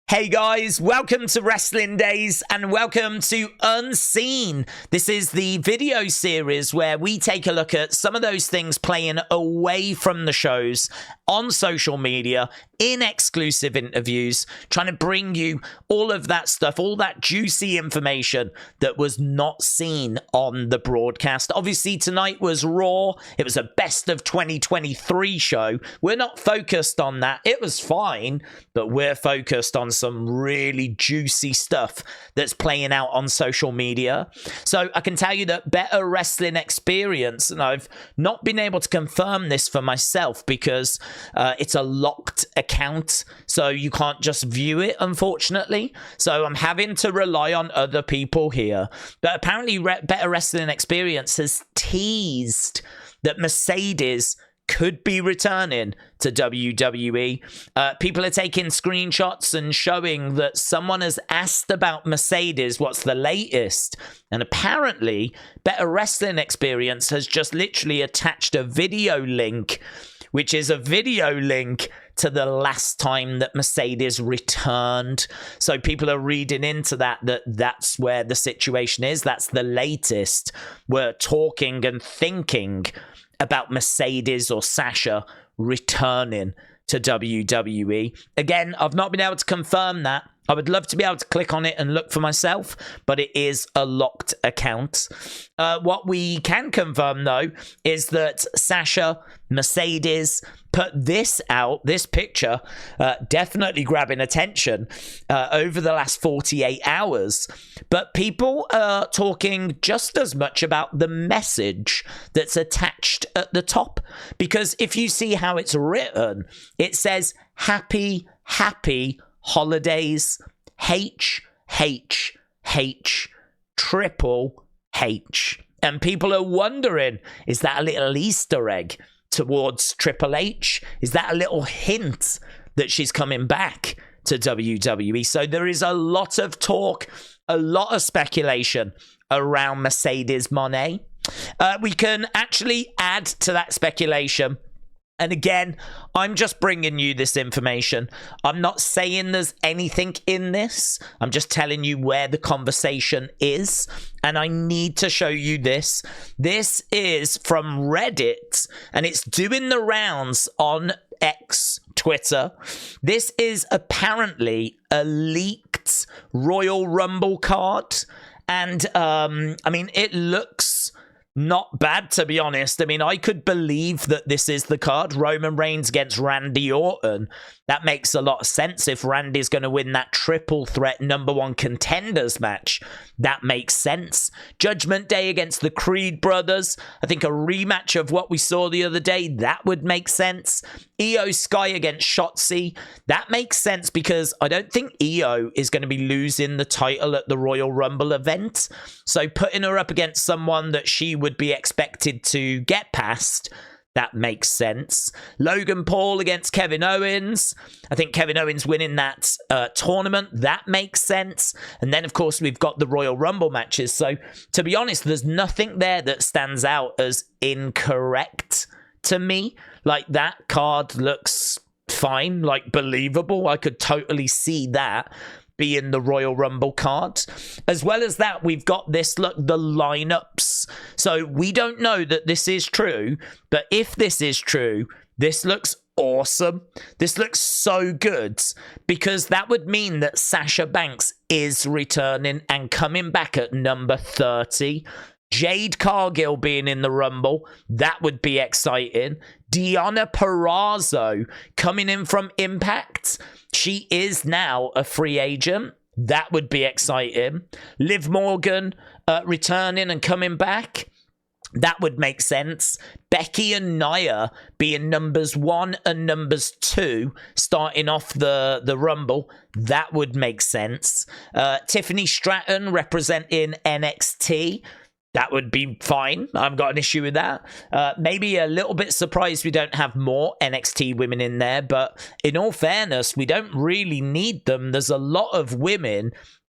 Hey guys, welcome to Wrestling Daze and welcome to Unseen. This is the video series where we take a look at some of those things playing away from the shows on social media, in exclusive interviews, trying to bring you all of that stuff, all that juicy information that was not seen on the broadcast. Obviously, tonight was Raw. It was a best of 2023 show. We're not focused on that. It was fine, but we're focused on some really juicy stuff that's playing out on social media. So I can tell you that Better Wrestling Experience, and I've not been able to confirm this for myself because it's a locked account, so you can't just view it, unfortunately. So I'm having to rely on other people here. But apparently Better Wrestling Experience has teased that Mercedes could be returning to WWE. People are taking screenshots and showing that someone has asked about Mercedes, what's the latest? And apparently, Better Wrestling Experience has just literally attached a video link, which is a video link to the last time that Mercedes returned. So people are reading into that's where the situation is. That's the latest. We're talking and thinking about Mercedes or Sasha returning to WWE. Again, I've not been able to confirm that. I would love to be able to click on it and look for myself, but it is a locked account. What we can confirm, though, is that Sasha, Mercedes, put this out, this picture, definitely grabbing attention over the last 48 hours. But people are talking just as much about the message that's attached at the top. Because if you see how it's written, it says, happy holidays, H, triple H. And people are wondering, is that a little Easter egg towards Triple H? Is that a little hint that she's coming back to WWE? So there is a lot of talk, a lot of speculation around Mercedes Moné. We can actually add to that speculation. And again, I'm just bringing you this information. I'm not saying there's anything in this. I'm just telling you where the conversation is. And I need to show you this. This is from Reddit, and it's doing the rounds on X, Twitter. This is apparently a leaked Royal Rumble card. And, I mean, it looks not bad, to be honest. I mean, I could believe that this is the card. Roman Reigns against Randy Orton. That makes a lot of sense if Randy's going to win that triple threat #1 contenders match. That makes sense. Judgment Day against the Creed brothers. I think a rematch of what we saw the other day. That would make sense. Io Sky against Shotzi. That makes sense because I don't think Io is going to be losing the title at the Royal Rumble event. So putting her up against someone that she would be expected to get past, that makes sense. Logan Paul against Kevin Owens. I think Kevin Owens winning that tournament. That makes sense. And then, of course, we've got the Royal Rumble matches. So, to be honest, there's nothing there that stands out as incorrect to me. Like, that card looks fine, like, believable. I could totally see that being the Royal Rumble card. As well as that, we've got this, look, the lineups. So we don't know that this is true, but if this is true, this looks awesome. This looks so good because that would mean that Sasha Banks is returning and coming back at number 30. Jade Cargill being in the Rumble, that would be exciting. Deonna Purrazzo coming in from Impact. She is now a free agent. That would be exciting. Liv Morgan returning and coming back. That would make sense. Becky and Nia being numbers 1 and numbers 2, starting off the Rumble. That would make sense. Tiffany Stratton representing NXT. That would be fine. I've got an issue with that. Maybe a little bit surprised we don't have more NXT women in there, but in all fairness, we don't really need them. There's a lot of women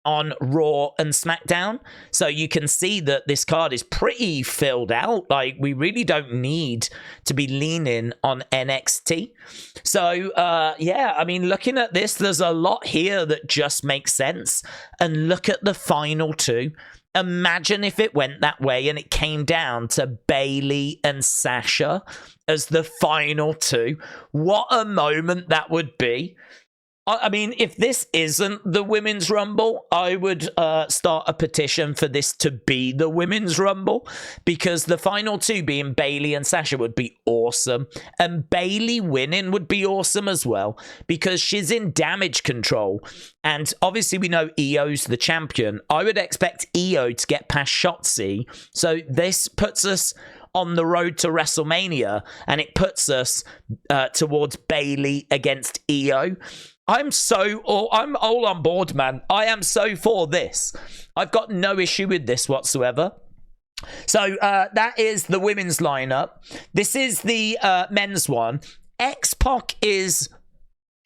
on Raw and SmackDown. So you can see that this card is pretty filled out. Like, we really don't need to be leaning on NXT. So, yeah, I mean, looking at this, there's a lot here that just makes sense. And look at the final two. Imagine if it went that way and it came down to Bayley and Sasha as the final two. What a moment that would be. I mean, if this isn't the Women's Rumble, I would start a petition for this to be the Women's Rumble, because the final two being Bayley and Sasha would be awesome. And Bayley winning would be awesome as well, because she's in Damage Control. And obviously we know Io's the champion. I would expect Io to get past Shotzi. So this puts us on the road to WrestleMania, and it puts us towards Bayley against Io. I'm all on board, man. I am so for this. I've got no issue with this whatsoever. So that is the women's lineup. This is the men's one. X-Pac is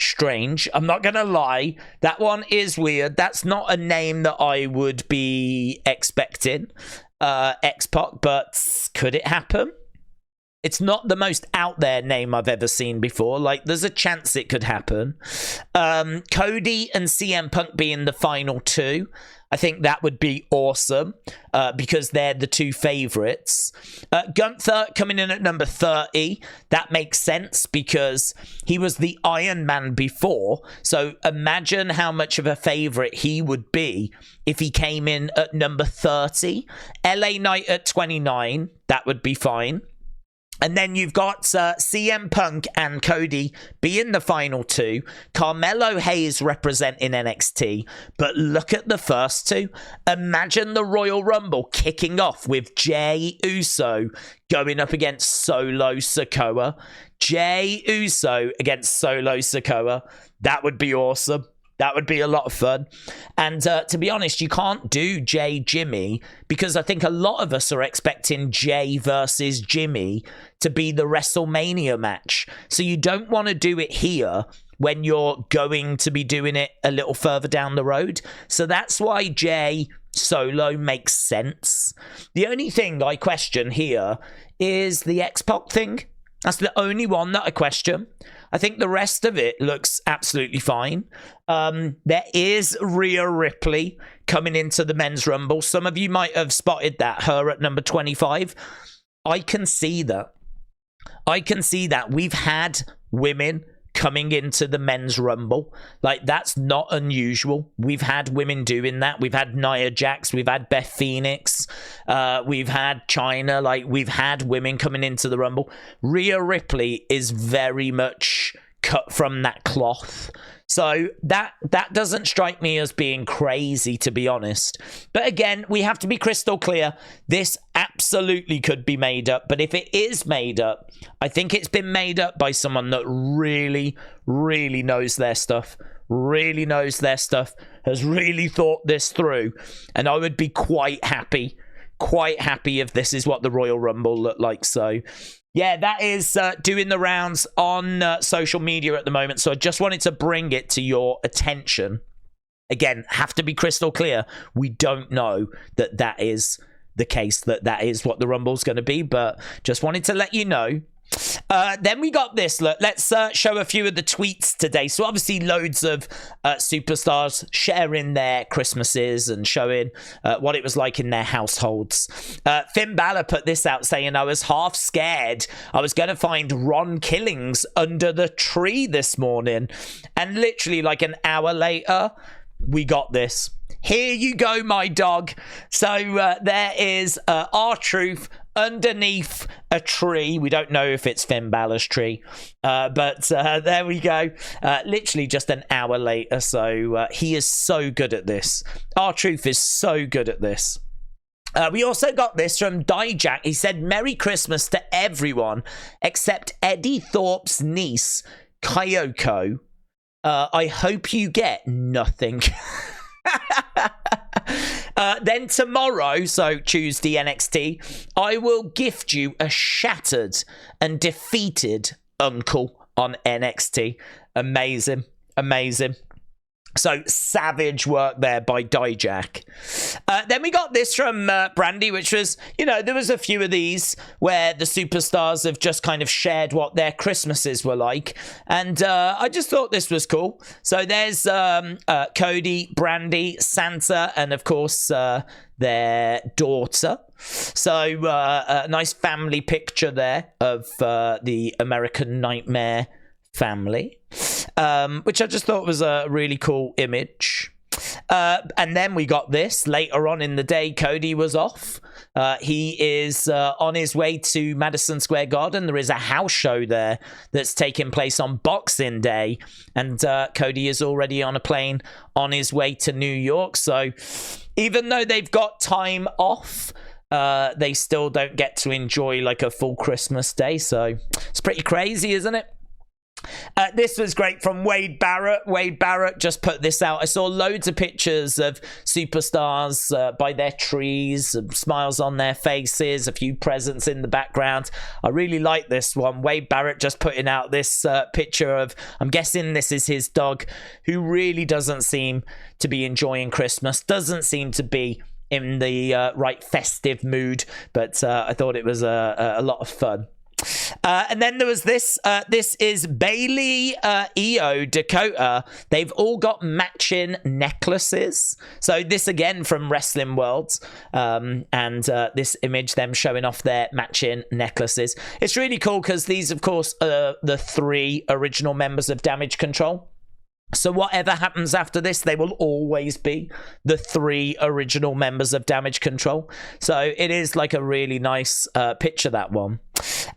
strange. I'm not going to lie. That one is weird. That's not a name that I would be expecting. X-Pac, but could it happen? It's not the most out there name I've ever seen before. Like, there's a chance it could happen. Cody and CM Punk being the final two, I think that would be awesome, because they're the two favorites. Gunther coming in at number 30. That makes sense because he was the Iron Man before. So imagine how much of a favorite he would be if he came in at number 30. LA Knight at 29. That would be fine. And then you've got CM Punk and Cody being the final two. Carmelo Hayes representing NXT. But look at the first two. Imagine the Royal Rumble kicking off with Jey Uso going up against Solo Sikoa. Jey Uso against Solo Sikoa. That would be awesome. That would be a lot of fun. And to be honest, you can't do Jey Jimmy, because I think a lot of us are expecting Jey versus Jimmy to be the WrestleMania match. So you don't want to do it here when you're going to be doing it a little further down the road. So that's why Jey Solo makes sense. The only thing I question here is the X-Pac thing. That's the only one that I question. I think the rest of it looks absolutely fine. There is Rhea Ripley coming into the men's rumble. Some of you might have spotted that, her at number 25. I can see that. I can see that. We've had women coming into the men's rumble. Like, that's not unusual. We've had women doing that. We've had Nia Jax, we've had Beth Phoenix, we've had Chyna. Like, we've had women coming into the rumble. Rhea Ripley is very much cut from that cloth. So that doesn't strike me as being crazy, to be honest. But again, we have to be crystal clear. This absolutely could be made up. But if it is made up, I think it's been made up by someone that really, really knows their stuff. Really knows their stuff. Has really thought this through. And I would be quite happy if this is what the Royal Rumble looked like. So yeah, that is doing the rounds on social media at the moment. So I just wanted to bring it to your attention. Again, have to be crystal clear. We don't know that is the case, that is what the Rumble's going to be. But just wanted to let you know. Then we got this. Look, let's show a few of the tweets today. So obviously loads of superstars sharing their Christmases and showing what it was like in their households. Finn Balor put this out saying, I was half scared I was going to find Ron Killings under the tree this morning. And literally like an hour later, we got this. Here you go, my dog. So there is R-Truth underneath a tree. We don't know if it's Finn Balor's tree, but there we go. Literally just an hour later. So he is so good at this. R-Truth is so good at this. We also got this from Dijak. He said, Merry Christmas to everyone except Eddy Thorpe's niece, Kyoko. I hope you get nothing. Then tomorrow, so Tuesday NXT, I will gift you a shattered and defeated uncle on NXT. Amazing. Amazing. So savage work there by Dijak. Then we got this from Brandy, which was, there was a few of these where the superstars have just kind of shared what their Christmases were like. And I just thought this was cool. So there's Cody, Brandy, Santa, and of course their daughter. So a nice family picture there of the American Nightmare family, which I just thought was a really cool image. And then we got this later on in the day. Cody was off. He is on his way to Madison Square Garden. There is a house show there that's taking place on Boxing Day, and Cody is already on a plane on his way to New York. So even though they've got time off, they still don't get to enjoy like a full Christmas day. So it's pretty crazy, isn't it? This was great from Wade Barrett. Wade Barrett just put this out. I saw loads of pictures of superstars by their trees, smiles on their faces, a few presents in the background. I really like this one. Wade Barrett just putting out this picture of, I'm guessing this is his dog, who really doesn't seem to be enjoying Christmas, doesn't seem to be in the right festive mood, but I thought it was a lot of fun. And then there was this. This is Bailey, Io, Dakota. They've all got matching necklaces. So this again from Wrestling Worlds. And this image, them showing off their matching necklaces. It's really cool because these, of course, are the 3 original members of Damage Control. So whatever happens after this, they will always be the 3 original members of Damage Control. So it is like a really nice picture, that one.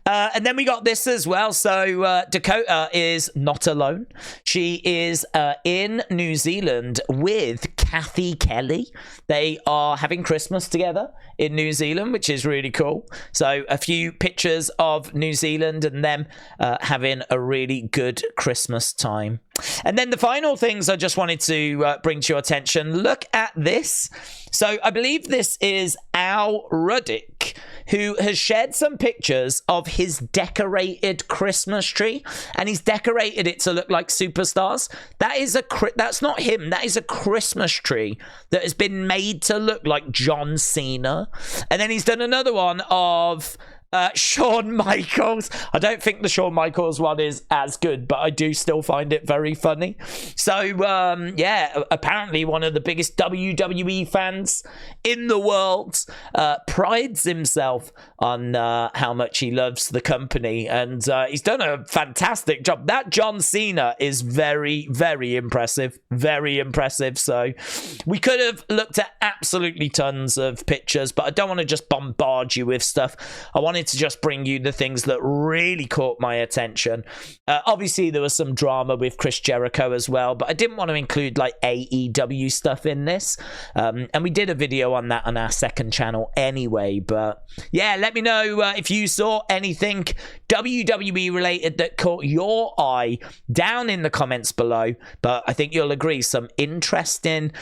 And then we got this as well. So Dakota is not alone. She is in New Zealand with Kathy Kelly. They are having Christmas together in New Zealand, which is really cool. So a few pictures of New Zealand and them having a really good Christmas time. And then the final things I just wanted to bring to your attention. Look at this. So I believe this is Al Ruddick, who has shared some pictures of his decorated Christmas tree, and he's decorated it to look like superstars. That's not him. That is a Christmas tree that has been made to look like John Cena. And then he's done another one of Shawn Michaels. I don't think the Shawn Michaels one is as good, but I do still find it very funny. So yeah, apparently one of the biggest WWE fans in the world prides himself on how much he loves the company, and he's done a fantastic job. That John Cena is very, very impressive. Very impressive. So we could have looked at absolutely tons of pictures, but I don't want to just bombard you with stuff. I wanted to just bring you the things that really caught my attention. Obviously there was some drama with Chris Jericho as well, but I didn't want to include like AEW stuff in this, and we did a video on that on our second channel anyway. But yeah, let me know if you saw anything WWE related that caught your eye down in the comments below. But I think you'll agree, some interesting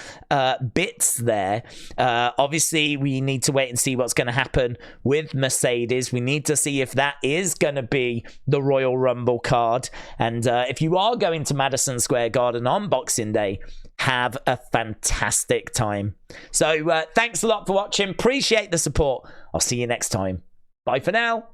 bits there. Obviously we need to wait and see what's going to happen with Mercedes. We need to see if that is going to be the Royal Rumble card. And if you are going to Madison Square Garden on Boxing Day, have a fantastic time. So thanks a lot for watching. Appreciate the support. I'll see you next time. Bye for now.